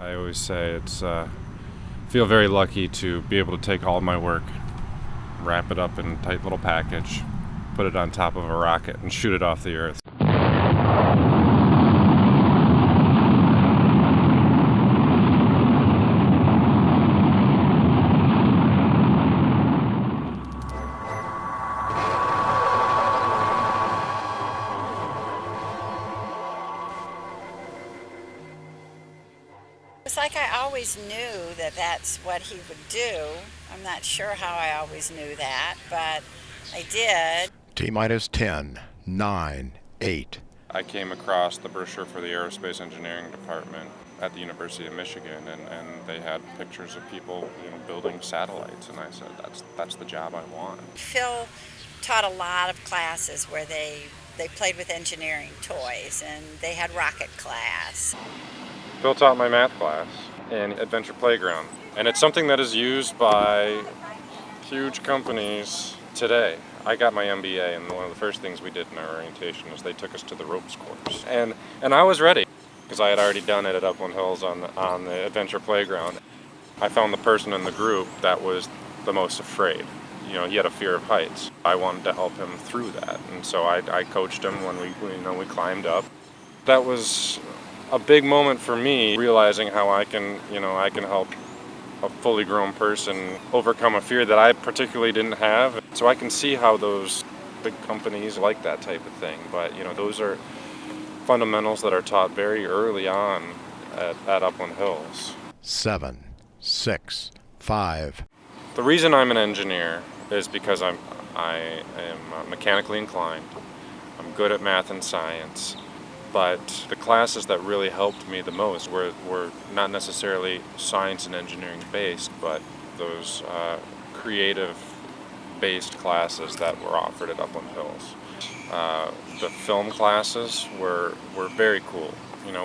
I always say feel very lucky to be able to take all of my work, wrap it up in a tight little package, put it on top of a rocket, and shoot it off the Earth. It's like I always knew that that's what he would do. I'm not sure how I always knew that, but I did. T-minus 10, 9, 8. I came across the brochure for the Aerospace Engineering Department at the University of Michigan, and they had pictures of people, building satellites, and I said, that's the job I want. Phil taught a lot of classes where they played with engineering toys, and they had rocket class. Phil taught my math class in Adventure Playground, and it's something that is used by huge companies today. I got my MBA, and one of the first things we did in our orientation was they took us to the ropes course, and I was ready because I had already done it at Upland Hills on the Adventure Playground. I found the person in the group that was the most afraid. He had a fear of heights. I wanted to help him through that, and so I coached him when we climbed up. That was a big moment for me, realizing how I can help a fully grown person overcome a fear that I particularly didn't have. So I can see how those big companies like that type of thing. But those are fundamentals that are taught very early on at Upland Hills. 7, 6, 5. The reason I'm an engineer is because I am mechanically inclined. I'm good at math and science. But the classes that really helped me the most were not necessarily science and engineering based, but those creative-based classes that were offered at Upland Hills. The film classes were very cool.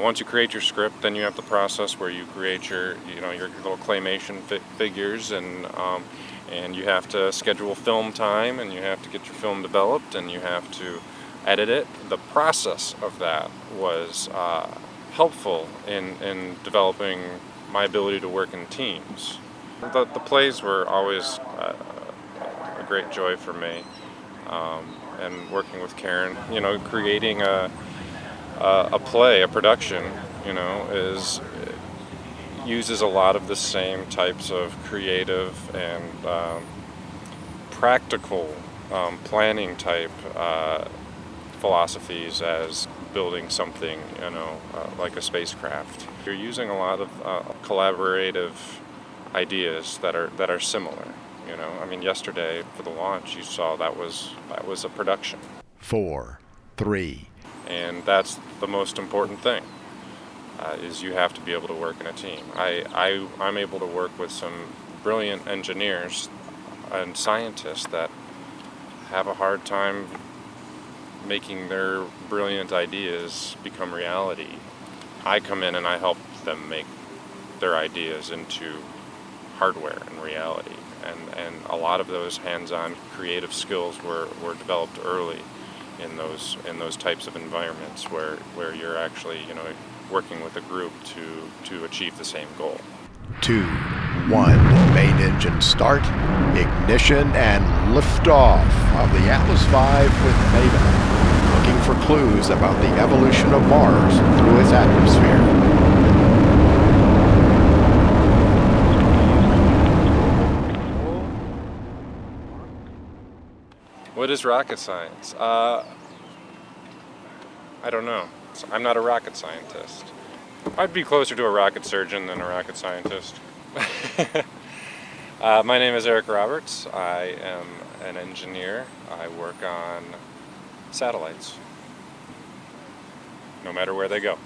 Once you create your script, then you have the process where you create your little claymation figures, and you have to schedule film time, and you have to get your film developed, and you have to edit it. The process of that was helpful in developing my ability to work in teams. The plays were always a great joy for me, and working with Karen, creating a play, a production, uses a lot of the same types of creative and practical planning type philosophies as building something, like a spacecraft. You're using a lot of collaborative ideas that are similar. Yesterday for the launch, you saw that was a production. 4, 3. And that's the most important thing. Is you have to be able to work in a team. I'm able to work with some brilliant engineers and scientists that have a hard time making their brilliant ideas become reality. I come in and I help them make their ideas into hardware and reality. And a lot of those hands-on creative skills were developed early in those types of environments where you're actually working with a group to achieve the same goal. 2, 1. Main engine start, ignition, and liftoff of the Atlas V with Maven, looking for clues about the evolution of Mars through its atmosphere. What is rocket science? I don't know. I'm not a rocket scientist. I'd be closer to a rocket surgeon than a rocket scientist. My name is Eric Roberts. I am an engineer. I work on satellites, no matter where they go.